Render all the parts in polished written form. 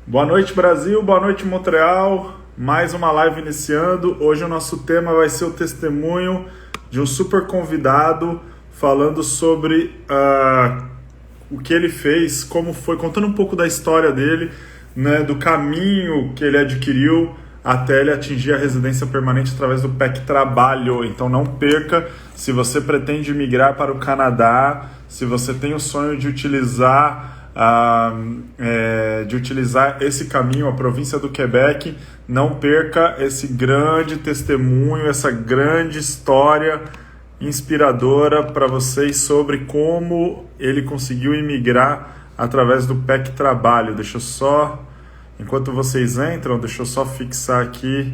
Boa noite, Brasil. Boa noite, Montreal. Mais uma live iniciando. Hoje o nosso tema vai ser o testemunho de um super convidado falando sobre o que ele fez, como foi, contando um pouco da história dele, né, do caminho que ele adquiriu até ele atingir a residência permanente através do PEC Trabalho. Então não perca, se você pretende migrar para o Canadá, se você tem o sonho de utilizar esse caminho, a província do Quebec, não perca esse grande testemunho, essa grande história inspiradora para vocês sobre como ele conseguiu imigrar através do PEC Trabalho. Deixa eu só, enquanto vocês entram, deixa eu só fixar aqui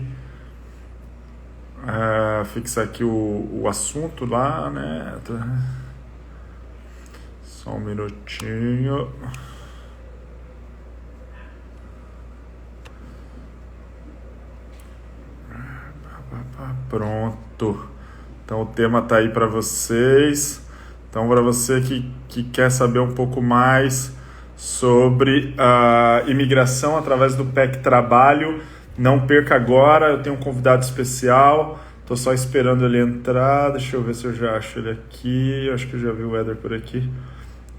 o assunto lá, né? Só um minutinho. Pronto. Então o tema tá aí para vocês. Então para você que quer saber um pouco mais sobre a imigração através do PEC Trabalho, não perca agora. Eu tenho um convidado especial. Tô só esperando ele entrar. Deixa eu ver se eu já acho ele aqui. Acho que eu já vi o Éder por aqui.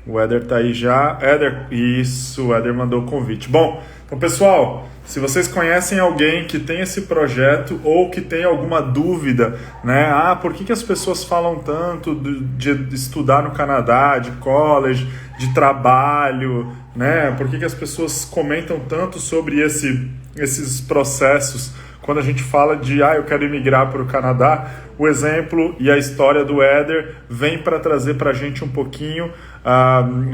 O Éder tá aí já. Éder, isso, o Éder mandou o convite. Bom, então pessoal, se vocês conhecem alguém que tem esse projeto ou que tem alguma dúvida, né? Por que as pessoas falam tanto de estudar no Canadá, de college, de trabalho, né? Por que as pessoas comentam tanto sobre esses processos quando a gente fala de eu quero imigrar para o Canadá? O exemplo e a história do Éder vem para trazer para a gente um pouquinho,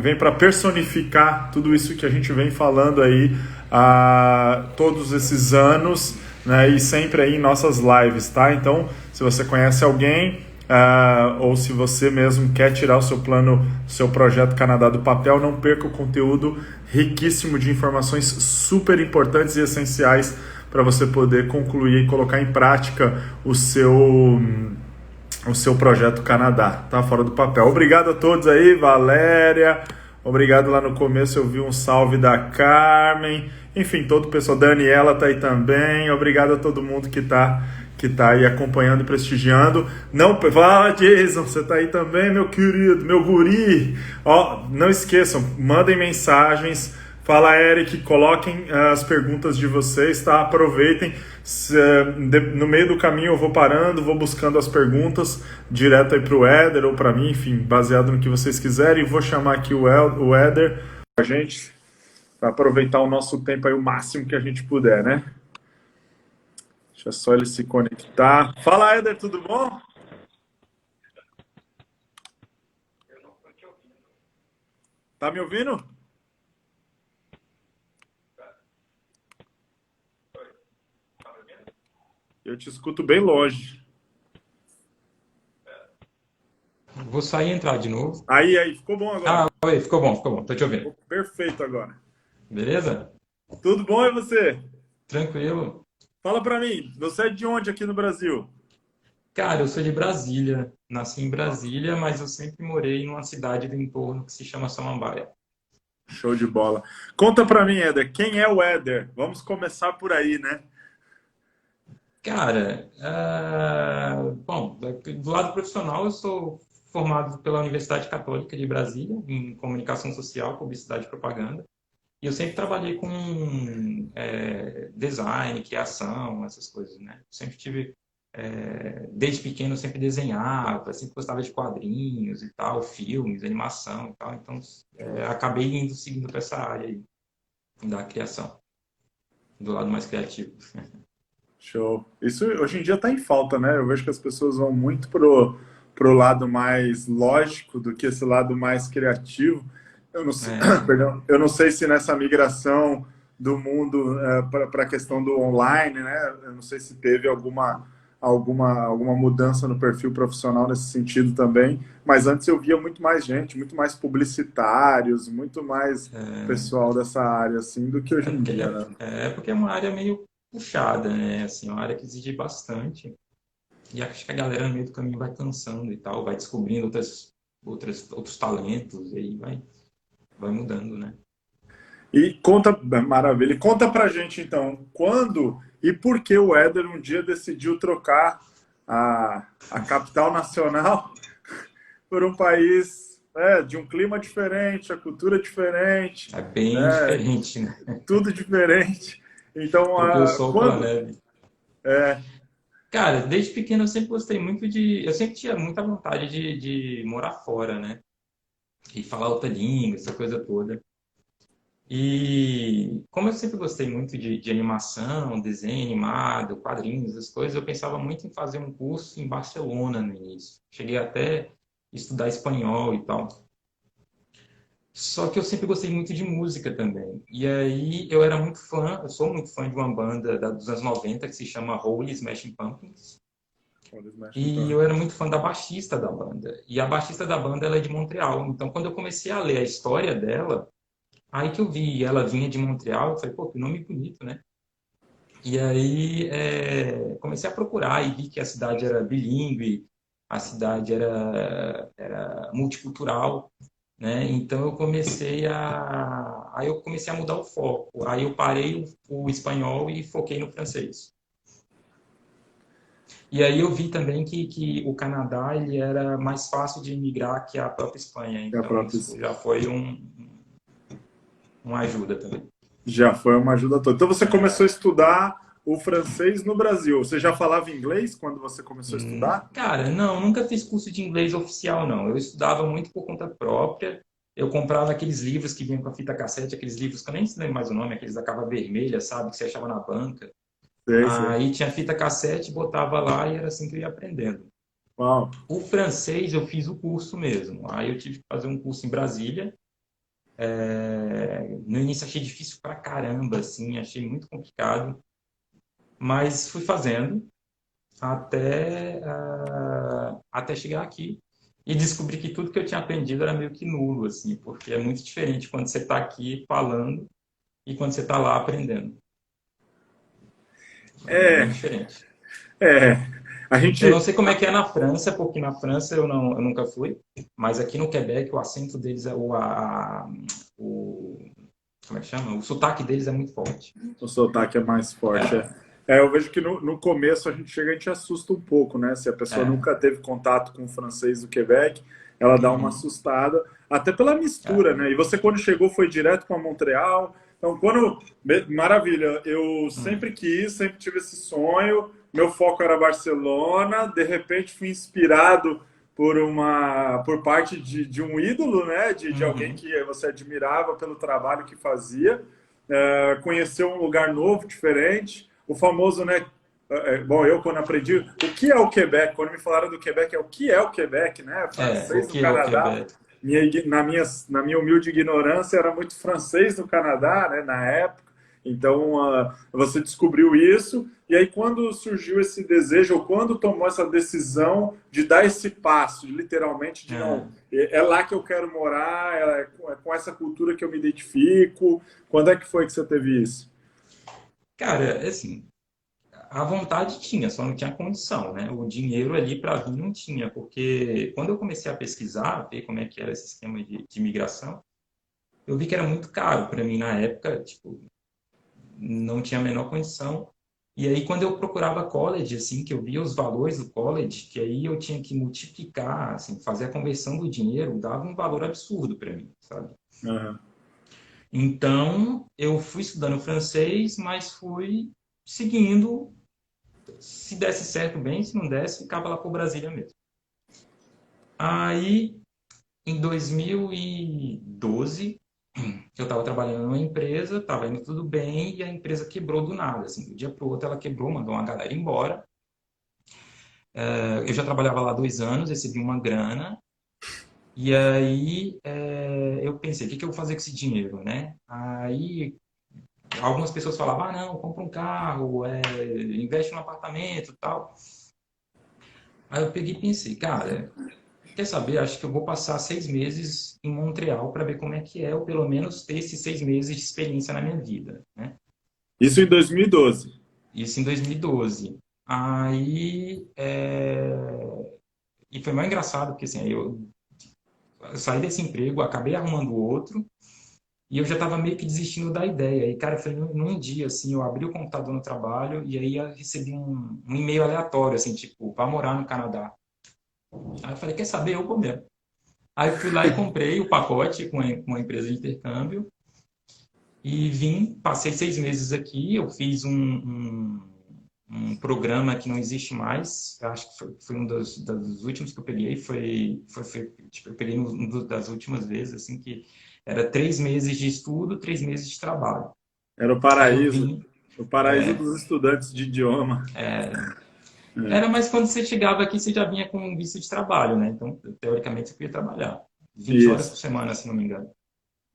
vem para personificar tudo isso que a gente vem falando aí todos esses anos, né, e sempre aí em nossas lives, tá? Então, se você conhece alguém, ou se você mesmo quer tirar o seu plano, seu projeto Canadá do papel, não perca o conteúdo riquíssimo de informações super importantes e essenciais para você poder concluir e colocar em prática o seu projeto Canadá, tá? Fora do papel. Obrigado a todos aí, Valéria. Obrigado lá no começo, eu vi um salve da Carmen. Enfim, todo o pessoal, Daniela tá aí também. Obrigado a todo mundo que tá aí acompanhando e prestigiando. Não, fala, Jason, você tá aí também, meu querido, meu guri. Não esqueçam, mandem mensagens. Fala, Eric, coloquem as perguntas de vocês, tá? Aproveitem. No meio do caminho eu vou parando, vou buscando as perguntas direto aí pro Éder ou para mim, enfim, baseado no que vocês quiserem. Vou chamar aqui o Éder pra gente, para aproveitar o nosso tempo aí o máximo que a gente puder, né? Deixa só ele se conectar. Fala, Éder, tudo bom? Tá me ouvindo? Eu te escuto bem longe. Vou sair e entrar de novo. Aí, ficou bom Ah, agora. oi, ficou bom, tô te ouvindo. Perfeito agora. Beleza? Tudo bom e você? Tranquilo. Fala pra mim, você é de onde aqui no Brasil? Cara, eu sou de Brasília. Nasci em Brasília, mas eu sempre morei numa cidade do entorno que se chama Samambaia. Show de bola. Conta pra mim, Éder, quem é o Éder? Vamos começar por aí, né? Cara, bom, do lado profissional eu sou formado pela Universidade Católica de Brasília em comunicação social, publicidade e propaganda. E eu sempre trabalhei com design, criação, essas coisas, né? Sempre tive, desde pequeno, eu sempre desenhava, sempre gostava de quadrinhos e tal, filmes, animação e tal. Então, acabei indo seguindo para essa área aí da criação, do lado mais criativo. Show. Isso hoje em dia está em falta, né? Eu vejo que as pessoas vão muito pro lado mais lógico do que esse lado mais criativo. Eu não sei, É, perdão, eu não sei se nessa migração do mundo para a questão do online, né? Eu não sei se teve alguma mudança no perfil profissional nesse sentido também. Mas antes eu via muito mais gente, muito mais publicitários, muito mais pessoal dessa área assim do que hoje em porque dia, né? porque é uma área meio puxada, né? Assim, uma área que exige bastante. E acho que a galera no meio do caminho vai cansando e tal, vai descobrindo outros talentos e aí vai mudando, né? E conta, maravilha, e conta pra gente então, quando e por que o Éder um dia decidiu trocar a capital nacional por um país, né, de um clima diferente, a cultura diferente, É bem né, diferente, né? tudo diferente. Então, Troquei o sol pela quando? neve. É, Cara, desde pequeno eu sempre gostei muito de. Eu sempre tinha muita vontade de morar fora, né? E falar outra língua, essa coisa toda. E como eu sempre gostei muito de animação, desenho animado, quadrinhos, essas coisas, eu pensava muito em fazer um curso em Barcelona no início. Cheguei até a estudar espanhol e tal. Só que eu sempre gostei muito de música também. E aí eu era muito fã, eu sou muito fã de uma banda dos anos 90 que se chama Holy Smashing Pumpkins. eles mexem E eu tanto. era muito fã da baixista da banda. E a baixista da banda ela é de Montreal. Então quando eu comecei a ler a história dela, aí que eu vi ela vinha de Montreal, eu falei, pô, que nome bonito, né? E aí comecei a procurar e vi que a cidade era bilíngue, a cidade era multicultural, né? Então eu comecei a mudar o foco. Aí eu parei o espanhol e foquei no francês. E aí eu vi também que o Canadá ele era mais fácil de emigrar que a própria Espanha. É a Então própria, isso já foi uma ajuda também. já foi uma ajuda toda. Então você começou a estudar o francês no Brasil. Você já falava inglês quando você começou a estudar? Cara, não, nunca fiz curso de inglês oficial, não. Eu estudava muito por conta própria. Eu comprava aqueles livros que vinham com a fita cassete, aqueles livros que eu nem lembro mais o nome, aqueles da capa vermelha, sabe, que você achava na banca. Sei, sei. Aí tinha fita cassete, botava lá e era assim que eu ia aprendendo. Uau. O francês eu fiz o curso mesmo. Aí eu tive que fazer um curso em Brasília. No início achei difícil pra caramba, assim, achei muito complicado, mas fui fazendo até chegar aqui e descobri que tudo que eu tinha aprendido era meio que nulo, assim, porque é muito diferente quando você está aqui falando e quando você está lá aprendendo. É bem É, diferente. é. A Eu não gente. sei como é que é na França, porque na França eu nunca fui, mas aqui no Quebec o acento deles é o como é que chama? O sotaque deles é muito forte. O sotaque é mais forte. É. É, Eu vejo que no começo a gente chega, a gente assusta um pouco, né? Se a pessoa é, nunca teve contato com o francês do Quebec, ela dá uma uhum, assustada, até pela mistura, é, né? E você, quando chegou, foi direto para Montreal. Então, quando. Maravilha, eu hum, sempre quis, sempre tive esse sonho. Meu foco era Barcelona, de repente fui inspirado por parte de um ídolo, né? De alguém uhum, que você admirava pelo trabalho que fazia, conhecer um lugar novo, diferente. O famoso, né? Bom, eu quando aprendi o que é o Quebec, quando me falaram do Quebec, é o que é o Quebec, né? o Francês no que é o Canadá. Quebec? Na minha humilde ignorância, era muito francês no Canadá, né? Na época. Então, você descobriu isso. E aí, quando surgiu esse desejo, ou quando tomou essa decisão de dar esse passo, literalmente, de não, É. é lá que eu quero morar, é com essa cultura que eu me identifico. Quando é que foi que você teve isso? Cara, assim, a vontade tinha, só não tinha condição, né? O dinheiro ali para vir não tinha, porque quando eu comecei a pesquisar, ver como é que era esse esquema de imigração, eu vi que era muito caro para mim na época, tipo, não tinha a menor condição. E aí quando eu procurava college, assim, que eu via os valores do college, que aí eu tinha que multiplicar, assim, fazer a conversão do dinheiro, dava um valor absurdo para mim, sabe? Uhum. Então, eu fui estudando francês, mas fui seguindo. Se desse certo, bem, se não desse, ficava lá por Brasília mesmo. Aí, em 2012, eu estava trabalhando numa empresa, estava indo tudo bem, e a empresa quebrou do nada. Assim, do dia para o outro, ela quebrou, mandou uma galera embora. Eu já trabalhava lá 2 anos, recebi uma grana, e aí eu pensei, o que que eu vou fazer com esse dinheiro, né? Aí algumas pessoas falavam, ah, não, compra um carro, investe num apartamento e tal. Aí eu peguei e pensei, cara, quer saber? Acho que eu vou passar 6 meses em Montreal para ver como é que é, ou pelo menos ter esses 6 meses de experiência na minha vida, né? Isso em 2012. Isso em 2012. Aí, e foi mais engraçado, porque assim, eu saí desse emprego, acabei arrumando outro, E eu já estava meio que desistindo da ideia. E, cara, foi num dia, assim, eu abri o computador no trabalho e aí eu recebi um e-mail aleatório, assim, tipo, para morar no Canadá. Aí eu falei, quer saber? Eu vou mesmo. Aí eu fui lá e comprei o pacote com a empresa de intercâmbio e vim, passei 6 meses aqui, eu fiz um programa que não existe mais, eu acho que foi um dos últimos que eu peguei, tipo, eu peguei das últimas vezes, assim, que era 3 meses de estudo, 3 meses de trabalho. Era Aí eu vim, o paraíso dos estudantes de idioma. era mais quando você chegava aqui, você já vinha com um visto de trabalho, né? Então, teoricamente, você podia trabalhar 20 horas por Isso. semana, se não me engano.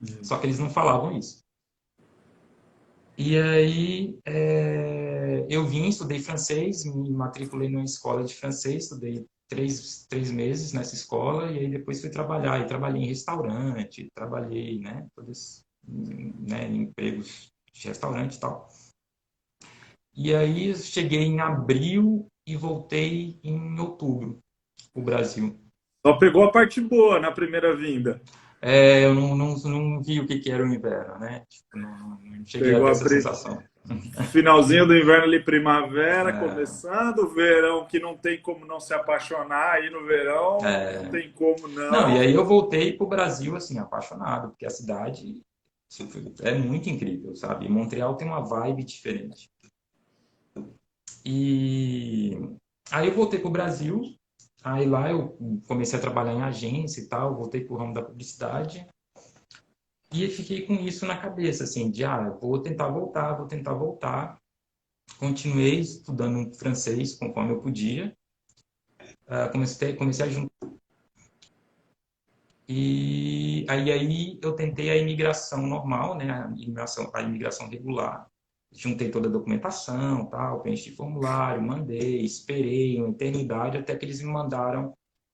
Só Isso. que eles não falavam isso. E aí, eu vim, estudei francês, me matriculei numa escola de francês, estudei três meses nessa escola, e aí depois fui trabalhar. E trabalhei em restaurante, trabalhei, né, todos, né, em empregos de restaurante e tal. E aí, cheguei em abril e voltei em outubro, o Brasil. Só pegou a parte boa na primeira vinda. Eu não vi o que que era o inverno, né? Tipo, não cheguei a Pegou ter essa sensação. finalzinho do inverno ali, primavera, É, começando o verão, que não tem como não se apaixonar aí no verão, não é, tem como Não, e não. aí eu voltei para o Brasil, assim, apaixonado, porque a cidade é muito incrível, sabe? E Montreal tem uma vibe diferente. E aí eu voltei para o Brasil, aí lá eu comecei a trabalhar em agência e tal, voltei para o ramo da publicidade, e fiquei com isso na cabeça, assim, de, vou tentar voltar, vou tentar voltar. Continuei estudando francês conforme eu podia, comecei a juntar. E aí eu tentei a imigração normal, né, a imigração regular. Juntei toda a documentação, tal, preenchi formulário, mandei, esperei uma eternidade até que eles me mandaram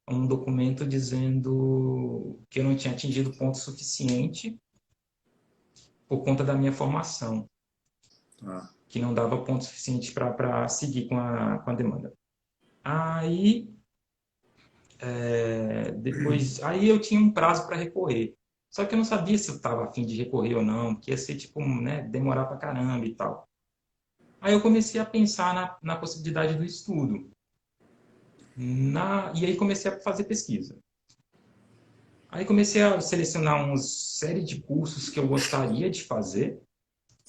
um documento dizendo que eu não tinha atingido ponto suficiente por conta da minha formação, Ah, que não dava ponto suficiente para seguir com a demanda. Aí depois, aí eu tinha um prazo para recorrer. Só que eu não sabia se eu estava a fim de recorrer ou não, porque ia ser tipo, né, demorar para caramba e tal. Aí eu comecei a pensar na possibilidade do estudo. E aí comecei a fazer pesquisa. Aí comecei a selecionar uma série de cursos que eu gostaria de fazer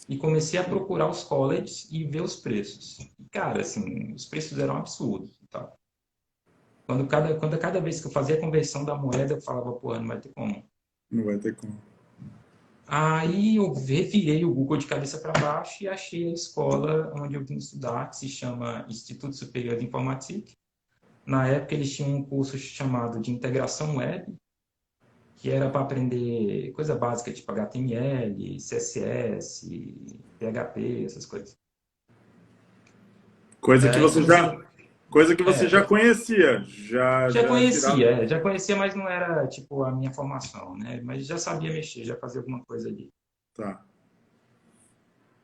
e comecei a procurar os colleges e ver os preços. E, cara, assim, os preços eram absurdos, tá? Quando cada vez que eu fazia a conversão da moeda, eu falava, pô, não vai ter como. não vai ter como. Aí eu revirei o Google de cabeça para baixo e achei a escola onde eu vim estudar, que se chama Instituto Superior de Informatique. Na época eles tinham um curso chamado de Integração Web, que era para aprender coisa básica, tipo HTML, CSS, PHP, essas coisas. Coisa que você já, Inclusive, coisa que você já é, conhecia, já tirava. já conhecia, mas não era tipo a minha formação, né? Mas já sabia mexer, já fazia alguma coisa ali. Tá.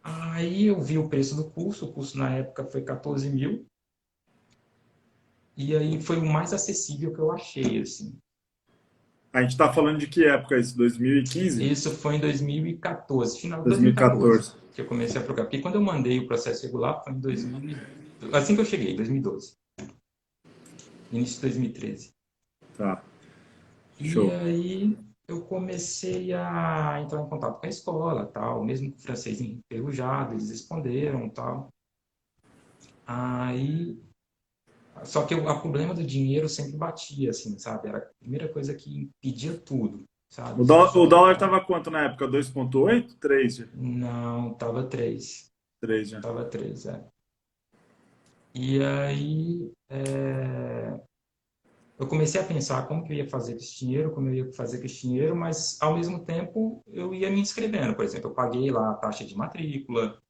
Aí eu vi o preço do curso, o curso na época foi 14 mil, e aí foi o mais acessível que eu achei, assim. A gente tá falando de que época isso? 2015? Isso foi em 2014, final de 2014, 2014. que eu comecei a procurar. Porque quando eu mandei o processo regular foi em 2000, assim que eu cheguei, 2012, início de 2013. Tá. E Show. aí eu comecei a entrar em contato com a escola, tal, mesmo com o francês enferrujado, eles responderam, tal. Aí só que o problema do dinheiro sempre batia, assim, sabe? Era a primeira coisa que impedia tudo, sabe? O Já, dólar tava quanto na época? 2,8? 3? não, tava 3. 3 já. Tava 3, é. E aí eu comecei a pensar como que eu ia fazer com esse dinheiro, como eu ia fazer com esse dinheiro, mas ao mesmo tempo eu ia me inscrevendo. Por exemplo, eu paguei lá a taxa de matrícula,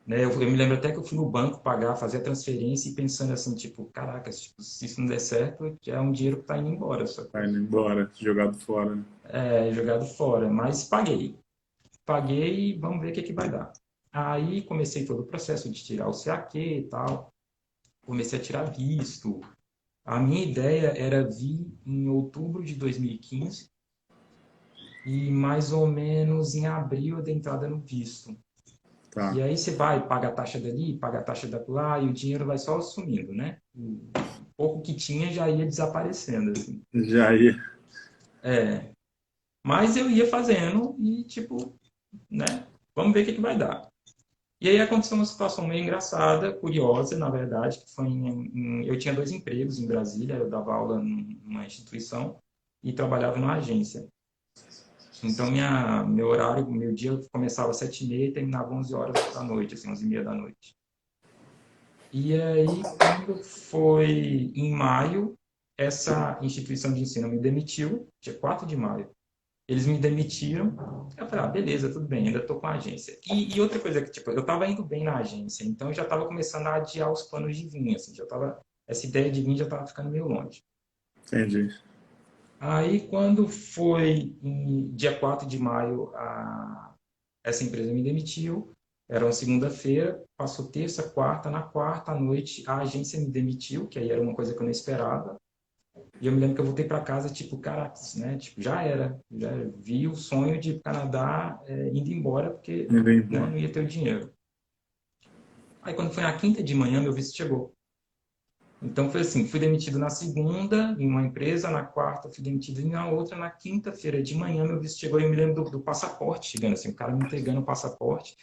né? Eu me lembro até que eu fui no banco pagar, fazer a transferência e pensando assim, tipo, caraca, tipo, se isso não der certo, já é um dinheiro que está indo embora, Tá sacou? indo embora, jogado fora, né? Jogado fora, mas paguei. Paguei e vamos ver o que que vai dar. Aí comecei todo o processo de tirar o CAQ e tal, comecei a tirar visto. A minha ideia era vir em outubro de 2015 e mais ou menos em abril eu dei entrada no visto. Tá. E aí você vai, paga a taxa dali, paga a taxa da lá, e o dinheiro vai só sumindo, né? O pouco que tinha já ia desaparecendo, assim. Já ia. É, mas eu ia fazendo e, tipo, né? Vamos ver o que vai dar. E aí aconteceu uma situação meio engraçada, curiosa, na verdade, que foi eu tinha dois empregos em Brasília, eu dava aula numa instituição e trabalhava numa agência. Então, meu horário, meu dia começava às 7h30 e terminava 11 horas da noite, assim, 11h30 da noite. E aí, quando foi em maio, essa instituição de ensino me demitiu, dia 4 de maio. Eles me demitiram. Eu falei, ah, beleza, tudo bem, ainda estou com a agência. E outra coisa que, tipo, eu estava indo bem na agência, então eu já estava começando a adiar os planos de vir, assim, já tava, essa ideia de vir já estava ficando meio longe. Entendi. Aí, quando foi em dia 4 de maio, essa empresa me demitiu. Era uma segunda-feira, passou terça, quarta. Na quarta à noite, a agência me demitiu, que aí era uma coisa que eu não esperava. E eu me lembro que eu voltei para casa, tipo, caracas, né? Tipo, já era. Já vi o sonho de ir para o Canadá indo embora, porque, Indo né, embora. não ia ter o dinheiro. Aí, quando foi na quinta de manhã, meu visto chegou. Então, foi assim, fui demitido na segunda, em uma empresa, na quarta fui demitido em uma outra, na quinta-feira de manhã, meu visto chegou e eu me lembro do passaporte chegando, assim, o cara me entregando o passaporte.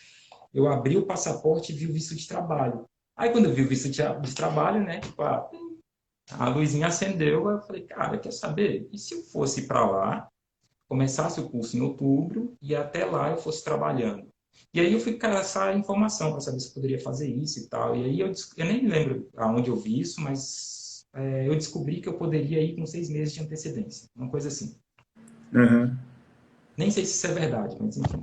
Eu abri o passaporte e vi o visto de trabalho. Aí, quando eu vi o visto de trabalho, né, tipo, a luzinha acendeu, eu falei, cara, quer saber? E se eu fosse para lá, começasse o curso em outubro e até lá eu fosse trabalhando? E aí eu fui caçar informação para saber se eu poderia fazer isso e tal. E aí eu nem me lembro aonde eu vi isso, mas eu descobri que eu poderia ir com 6 meses de antecedência, uma coisa assim. Uhum. Nem sei se isso é verdade, mas enfim.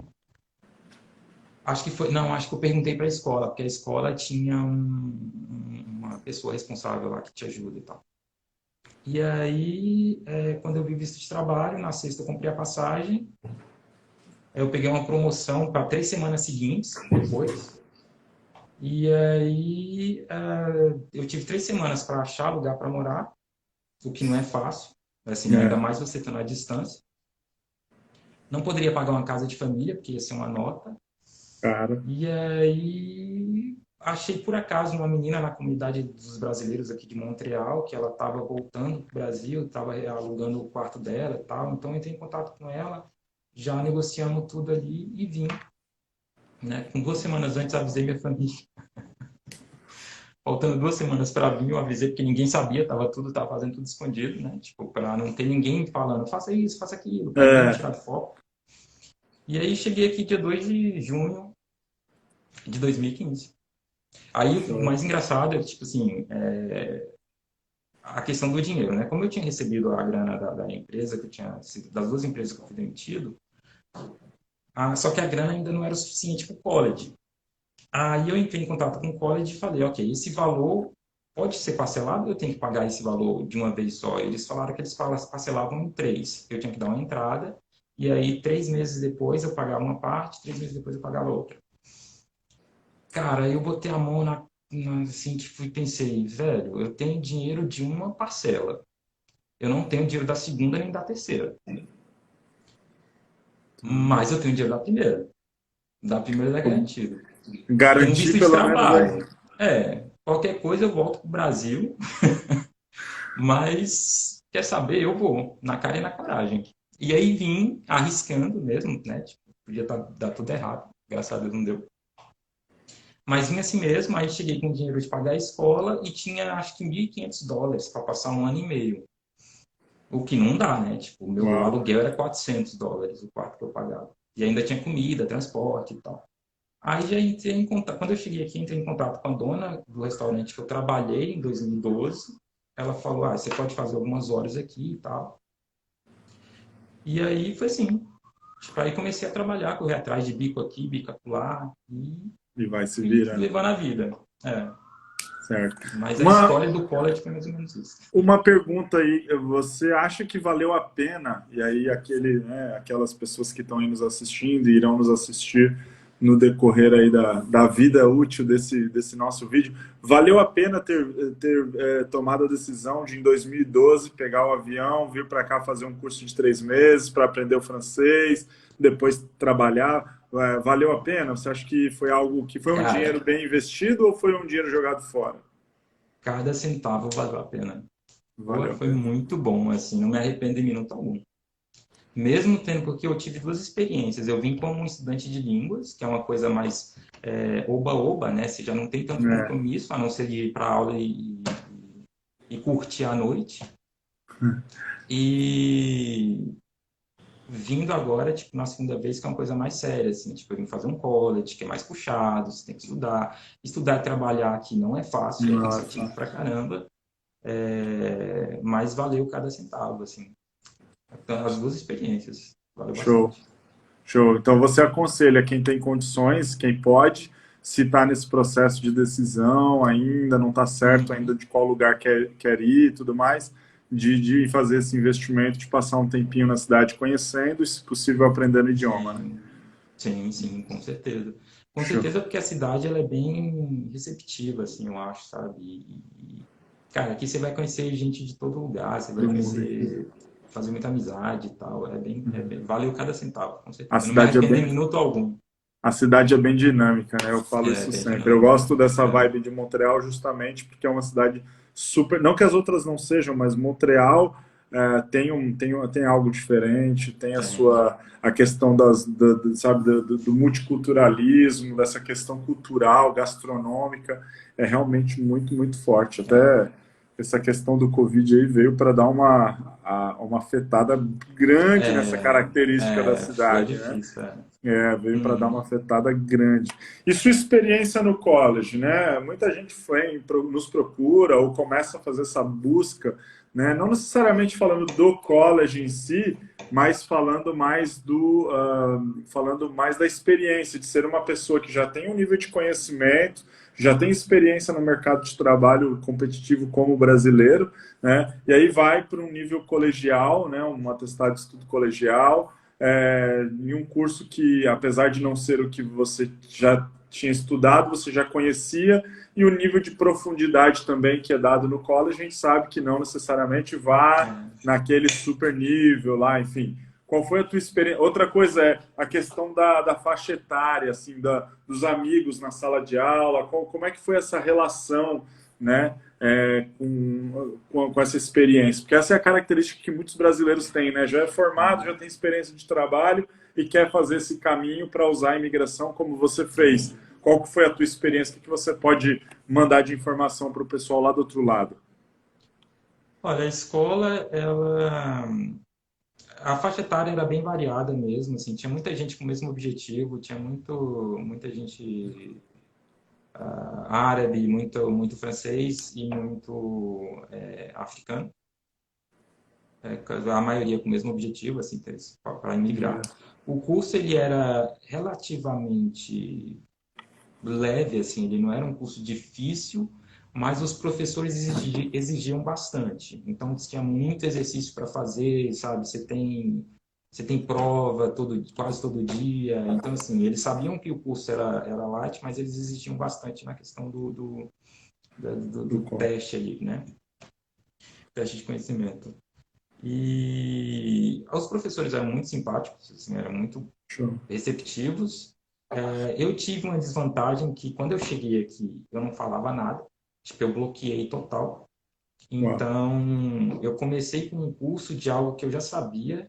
Acho que foi, não, acho que eu perguntei para a escola, porque a escola tinha uma pessoa responsável lá que te ajuda e tal. E aí, quando eu vi visto de trabalho, na sexta eu comprei a passagem, eu peguei uma promoção para 3 semanas seguintes, depois, e aí eu tive 3 semanas para achar lugar para morar, o que não é fácil, assim, ainda É, mais você estando à distância. Não poderia pagar uma casa de família, porque ia ser uma nota. cara. E aí achei por acaso uma menina na comunidade dos brasileiros aqui de Montreal, que ela estava voltando para o Brasil, estava alugando o quarto dela e tal. Então entrei em contato com ela, já negociamos tudo ali e vim. Né? Com 2 semanas antes avisei minha família. Faltando 2 semanas para vir, eu avisei porque ninguém sabia, tava fazendo tudo escondido, né? Tipo, para não ter ninguém falando, faça isso, faça aquilo, para ninguém me É, tirar de foco. E aí cheguei aqui dia 2 de junho de 2015. Aí o show. mais engraçado é que, tipo assim, a questão do dinheiro, né? Como eu tinha recebido a grana da empresa, que eu tinha sido, das duas empresas que eu fui demitido, só que a grana ainda não era o suficiente para o college. Aí eu entrei em contato com o college e falei, ok, esse valor pode ser parcelado, eu tenho que pagar esse valor de uma vez só. Eles falaram que eles parcelavam em três. Eu tinha que dar uma entrada, e aí 3 meses depois eu pagava uma parte, 3 meses depois eu pagava outra. Cara, eu botei a mão assim, que fui, pensei, velho, eu tenho dinheiro de uma parcela. Eu não tenho dinheiro da segunda nem da terceira. Mas eu tenho dinheiro da primeira. Da primeira é garantido. Tem um Garantir visto de pelo menos aí. trabalho. Qualquer coisa eu volto pro Brasil, mas quer saber, eu vou, na cara e na coragem. E aí vim arriscando mesmo, né? Tipo, podia dar tudo errado, graças a Deus não deu. Mas vim assim mesmo, aí cheguei com dinheiro de pagar a escola e tinha acho que US$ 1.500 para passar um ano e meio. O que não dá, né? Tipo, o meu Uau. aluguel era US$ 400, o quarto que eu pagava. E ainda tinha comida, transporte e tal. Aí já entrei em contato. Quando eu cheguei aqui, entrei em contato com a dona do restaurante que eu trabalhei em 2012. Ela falou: você pode fazer algumas horas aqui e tal. E aí foi assim. Tipo, aí comecei a trabalhar, correr atrás de bico aqui, bico acolá. E E vai se fui virando, levando a vida. É. certo? Mas a Uma, história do college foi mais ou menos isso. uma pergunta aí, você acha que valeu a pena? E aí aquelas pessoas que estão aí nos assistindo e irão nos assistir, no decorrer aí da vida útil desse nosso vídeo. Valeu a pena ter tomado a decisão de, em 2012, pegar o avião, vir para cá fazer um curso de 3 meses para aprender o francês, depois trabalhar? Valeu a pena? Você acha que foi algo que foi um dinheiro Cara, bem investido ou foi um dinheiro jogado fora? cada centavo valeu a pena. Pô, Valeu a foi pena. muito bom, assim, não me arrependo de minuto algum. Mesmo tendo, porque eu tive duas experiências. Eu vim como um estudante de línguas, que é uma coisa mais oba-oba, né? Você já não tem tanto É, compromisso, a não ser de ir para aula e curtir à noite. E vindo agora, tipo, na segunda vez, que é uma coisa mais séria, assim, tipo, eu vim fazer um college, que é mais puxado, você tem que estudar. Estudar e trabalhar aqui não é fácil, é cansativo nossa, pra caramba, mas valeu cada centavo, assim. Então, as duas experiências, valeu show. bastante. Show. Então você aconselha quem tem condições, quem pode, se está nesse processo de decisão ainda, não está certo ainda Uhum. de qual lugar quer ir e tudo mais, de fazer esse investimento, de passar um tempinho na cidade conhecendo e, se possível, aprendendo o idioma, né? Sim, sim, sim, com certeza. Com Show. certeza porque a cidade ela é bem receptiva, assim, eu acho, sabe? Cara, aqui você vai conhecer gente de todo lugar, você vai Do mundo. conhecer, fazer muita amizade e tal. Valeu cada centavo, com A certeza. Não me cidade é arrependo em bem, minuto algum. a cidade é bem dinâmica, né? Eu falo É isso bem sempre. Eu dinâmica. gosto dessa É, vibe de Montreal justamente porque é uma cidade super. Não que as outras não sejam, mas Montreal tem algo diferente, tem a tem. sua a questão sabe, do multiculturalismo, dessa questão cultural, gastronômica, é realmente muito, muito forte. É, Até essa questão do Covid aí veio para dar uma afetada grande nessa característica da foi cidade, né? difícil, é. Veio para dar uma Uhum. afetada grande. E sua experiência no college, né? Muita gente nos procura ou começa a fazer essa busca, né? Não necessariamente falando do college em si, mas falando mais da experiência de ser uma pessoa que já tem um nível de conhecimento, já tem experiência no mercado de trabalho competitivo como brasileiro, né? E aí vai para um nível colegial, né? Um atestado de estudo colegial em um curso que, apesar de não ser o que você já tinha estudado, você já conhecia, e o nível de profundidade também que é dado no college, a gente sabe que não necessariamente vá É. naquele super nível lá, enfim. Qual foi a tua experiência? Outra coisa é a questão da faixa etária, assim, dos amigos na sala de aula, como é que foi essa relação, né, com essa experiência? Porque essa é a característica que muitos brasileiros têm, né? Já é formado, já tem experiência de trabalho e quer fazer esse caminho para usar a imigração como você fez. Sim. Qual que foi a tua experiência? O que você pode mandar de informação para o pessoal lá do outro lado? Olha, a escola, a faixa etária era bem variada mesmo, assim, tinha muita gente com o mesmo objetivo, tinha muita gente árabe, muito francês e muito africano, a maioria com o mesmo objetivo, assim, para imigrar. O curso ele era relativamente leve, assim, ele não era um curso difícil, mas os professores exigiam bastante. Então tinha muito exercício para fazer, sabe? Você tem prova quase todo dia. Então, assim, eles sabiam que o curso era light, mas eles exigiam bastante na questão do teste ali, né? Teste de conhecimento. E os professores eram muito simpáticos, assim, eram muito Show. receptivos. Eu tive uma desvantagem que quando eu cheguei aqui, eu não falava nada. Tipo, eu bloqueei total. Uau. Então, eu comecei com um curso de algo que eu já sabia,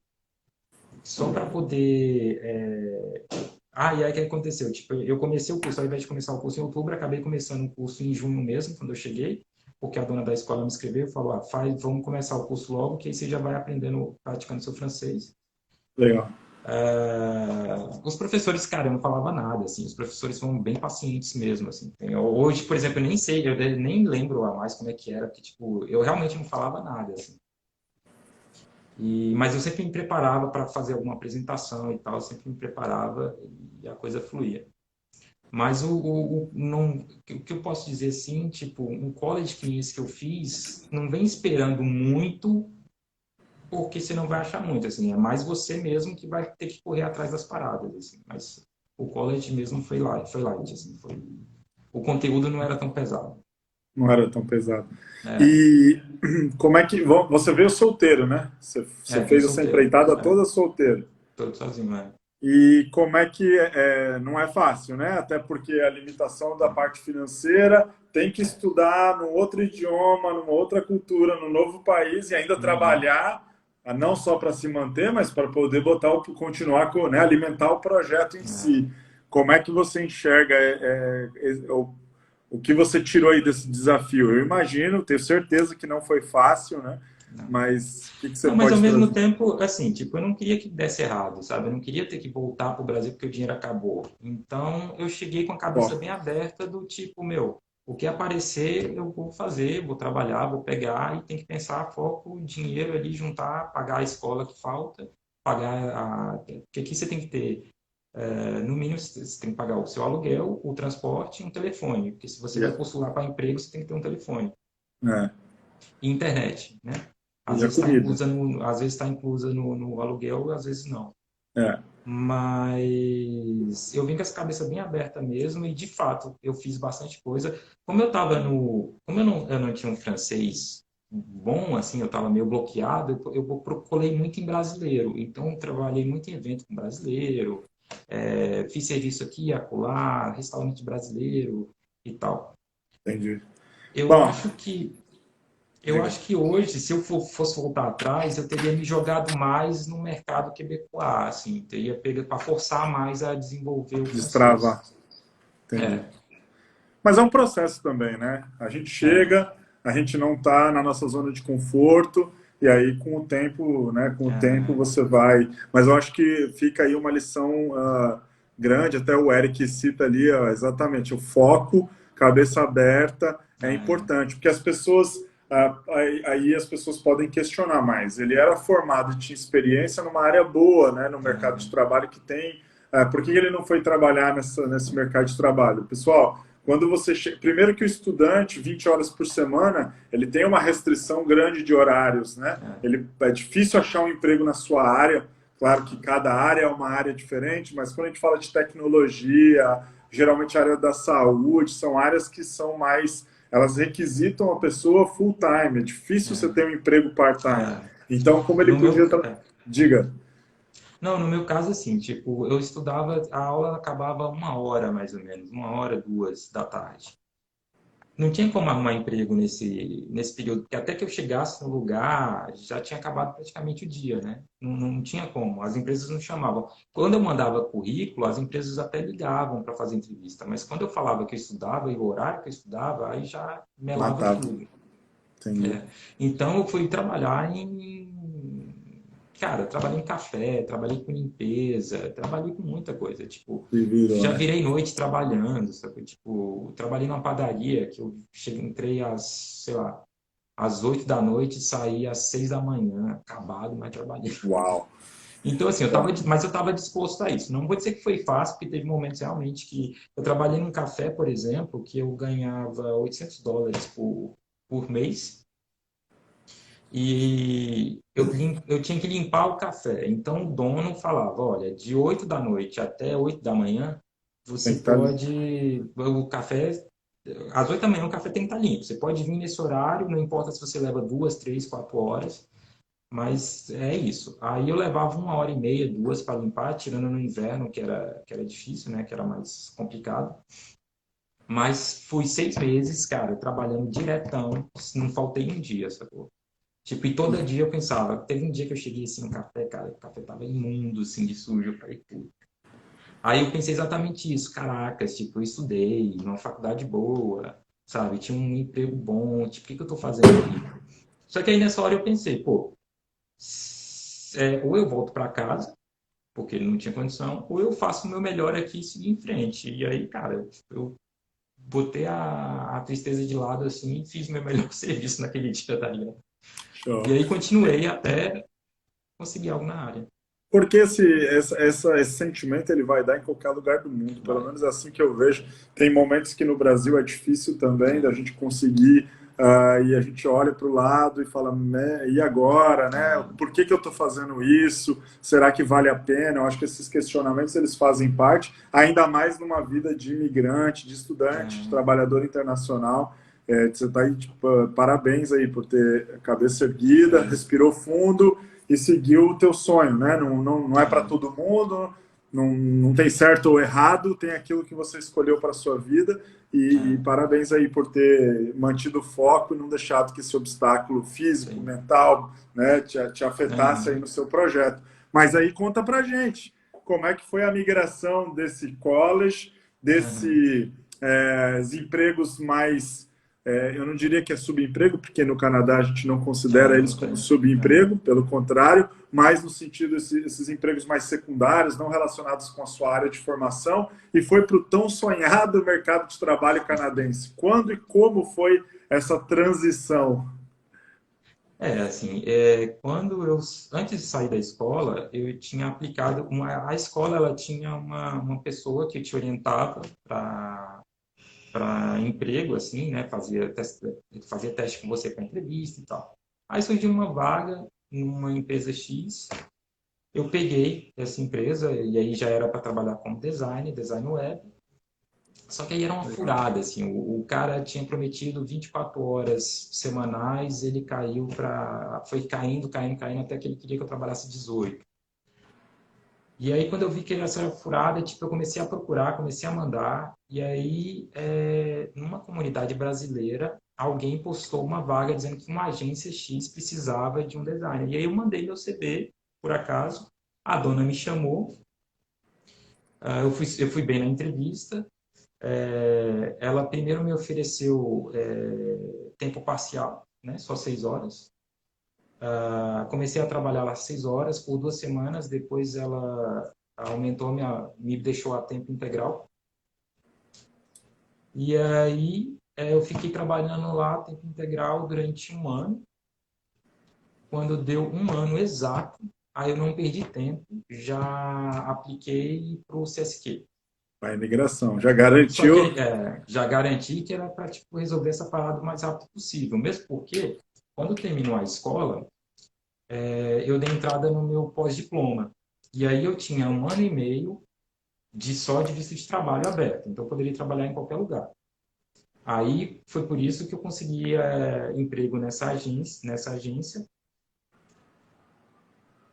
só para poder. E aí o que aconteceu? Tipo, eu comecei o curso, ao invés de começar o curso em outubro, acabei começando o curso em junho mesmo, quando eu cheguei, porque a dona da escola me escreveu e falou: vamos começar o curso logo, que aí você já vai aprendendo, praticando seu francês. Legal. Os professores, cara, eu não falava nada, assim, os professores são bem pacientes mesmo, assim. Hoje, por exemplo, eu nem sei, eu nem lembro a mais como é que era, porque, tipo, eu realmente não falava nada, assim. Mas eu sempre me preparava para fazer alguma apresentação e tal, eu sempre me preparava e a coisa fluía. Mas não, o que eu posso dizer assim, tipo, um college que esse que eu fiz, não vem esperando muito, porque você não vai achar muito, assim, é mais você mesmo que vai ter que correr atrás das paradas, assim, mas o college mesmo foi light, assim, o conteúdo não era tão pesado. Não era tão pesado. É, E como é que... Você veio solteiro, né? Você vim fez essa solteiro, empreitada toda solteiro. todo sozinho, né? E como é que não é fácil, né? Até porque a limitação da parte financeira tem que estudar num outro idioma, numa outra cultura, num novo país e ainda Uhum. trabalhar, não só para se manter, mas para poder botar continuar, né, alimentar o projeto em É, si. Como é que você enxerga o que você tirou aí desse desafio? Eu imagino, tenho certeza que não foi fácil, né? não. Mas o que você Não, mas ao pode mesmo trazer? tempo, assim, tipo, eu não queria que desse errado, sabe? Eu não queria ter que voltar para o Brasil porque o dinheiro acabou. Então, eu cheguei com a cabeça Ó, bem aberta do tipo, meu, o que aparecer eu vou fazer, vou trabalhar, vou pegar e tem que pensar, foco, dinheiro ali, juntar, pagar a escola que falta, pagar a... Porque aqui você tem que ter, no mínimo, você tem que pagar o seu aluguel, o transporte e um telefone. Porque se você vai e postular para emprego, você tem que ter um telefone é, e internet, né? e a comida. Às vezes está inclusa no aluguel, às vezes não. É, Mas eu vim com essa cabeça bem aberta mesmo e de fato eu fiz bastante coisa. Como eu estava no, como eu não tinha um francês bom, assim, eu estava meio bloqueado, eu procurei muito em brasileiro. Então eu trabalhei muito em evento com brasileiro, fiz serviço aqui, acolá, restaurante brasileiro e tal. entendi. Eu Bom, acho que Eu diga. acho que hoje, se eu fosse voltar atrás, eu teria me jogado mais no mercado quebecois, assim, teria pego para forçar mais a desenvolver o francês. Destravar. Entendi. É, Mas é um processo também, né? A gente é, chega, a gente não está na nossa zona de conforto, e aí com o tempo, né? Com o tempo é, você vai. Mas eu acho que fica aí uma lição grande, até o Eric cita ali, exatamente, o foco, cabeça aberta é é, importante, porque as pessoas. Aí as pessoas podem questionar mais. Ele era formado e tinha experiência numa área boa, né, no mercado de trabalho que tem. Por que ele não foi trabalhar nesse mercado de trabalho? Pessoal, quando você primeiro que o estudante, 20 horas por semana, ele tem uma restrição grande de horários, né? é, É difícil achar um emprego na sua área. Claro que cada área é uma área diferente, mas quando a gente fala de tecnologia, geralmente a área da saúde, são áreas que são mais, elas requisitam a pessoa full time. É difícil você ter um emprego part time. é. Então, como ele No meu, podia diga. não, no meu caso, assim, tipo, eu estudava, a aula acabava 1 hora, mais ou menos, 1 hora, 2 da tarde. Não tinha como arrumar emprego nesse período, porque até que eu chegasse no lugar, já tinha acabado praticamente o dia, né? Não tinha como, as empresas não chamavam. Quando eu mandava currículo, as empresas até ligavam para fazer entrevista, mas quando eu falava que eu estudava e o horário que eu estudava, aí já melava Matava. tudo. Entendi. Então eu fui trabalhar em. Cara, eu trabalhei em café, trabalhei com limpeza, trabalhei com muita coisa. Tipo, Se virou, já né? virei noite trabalhando, sabe? Tipo, trabalhei numa padaria que eu entrei sei lá, às 8 da noite e saí às 6 da manhã, acabado, mas trabalhei. Uau. Então, assim, Uau. mas eu estava disposto a isso. Não vou dizer que foi fácil, porque teve momentos realmente que eu trabalhei num café, por exemplo, que eu ganhava US$ 800 por mês. E eu tinha que limpar o café. Então o dono falava: olha, de 8 da noite até 8 da manhã, Tem você que estar ali. pode. O café. Às 8 da manhã o café tem que estar limpo. Você pode vir nesse horário, não importa se você leva 2, 3, 4 horas, mas é isso. Aí eu levava 1 hora e meia, duas para limpar, tirando no inverno, que era difícil, né? Que era mais complicado. Mas fui 6 meses, cara, trabalhando diretão, não faltei um dia, sacou? Tipo, e todo dia eu pensava, teve um dia que eu cheguei assim no café, cara, o café tava imundo, assim, de sujo, eu falei, pô. Aí eu pensei exatamente isso, caracas, tipo, eu estudei numa faculdade boa, sabe, tinha um emprego bom, tipo, o que que eu tô fazendo aqui? Só que aí nessa hora eu pensei, pô, ou eu volto para casa, porque ele não tinha condição, ou eu faço o meu melhor aqui e seguir em frente. E aí, cara, eu botei a tristeza de lado, assim, e fiz o meu melhor serviço naquele dia, tá ligado? E Show. aí continuei até conseguir algo na área. Porque esse sentimento ele vai dar em qualquer lugar do mundo, pelo Vai. menos é assim que eu vejo. Tem momentos que no Brasil é difícil também da É, gente conseguir e a gente olha para o lado e fala, né, e agora, né? É, Por que que eu estou fazendo isso? Será que vale a pena? Eu acho que esses questionamentos eles fazem parte, ainda mais numa vida de imigrante, de estudante, de é, trabalhador internacional. Você está aí, tipo, parabéns aí por ter a cabeça erguida, é, respirou fundo e seguiu o teu sonho, né? Não é para é, todo mundo, não tem certo ou errado, tem aquilo que você escolheu para a sua vida. E é, parabéns aí por ter mantido o foco e não deixado que esse obstáculo físico, sim. mental, né, te afetasse aí Aham, no seu projeto. Mas aí conta pra gente, como é que foi a migração desse college, aham, desses empregos mais, eu não diria que é subemprego, porque no Canadá a gente não considera eles não como tem. É, subemprego, pelo contrário, mas no sentido esses empregos mais secundários, não relacionados com a sua área de formação, e foi para o tão sonhado mercado de trabalho canadense. Quando e como foi essa transição? assim, quando antes de sair da escola, eu tinha aplicado a escola, ela tinha uma pessoa que te orientava para emprego, assim, né? Fazia teste com você para entrevista e tal. Aí surgiu uma vaga numa empresa X. Eu peguei essa empresa e aí já era para trabalhar como design web. Só que aí era uma Legal. furada, assim, o cara tinha prometido 24 horas semanais, ele caiu para, foi caindo, até que ele queria que eu trabalhasse 18. E aí, quando eu vi que essa era furada, tipo, eu comecei a procurar, comecei a mandar, e aí, numa comunidade brasileira, alguém postou uma vaga dizendo que uma agência X precisava de um designer. E aí eu mandei meu CV, por acaso, a dona me chamou, eu fui bem na entrevista, ela primeiro me ofereceu tempo parcial, né, só 6 horas. Comecei a trabalhar lá 6 horas por 2 semanas, depois ela aumentou, me deixou a tempo integral. E aí eu fiquei trabalhando lá a tempo integral durante um ano. Quando deu um ano exato, aí eu não perdi tempo, já apliquei para o CSQ. A imigração já Só que garantiu. já garanti que era para tipo, resolver essa parada o mais rápido possível. Mesmo porque, quando terminou a escola, eu dei entrada no meu pós-diploma. E aí eu tinha um ano e meio só de visto de trabalho aberto. Então eu poderia trabalhar em qualquer lugar. Aí foi por isso que eu consegui emprego nessa agência.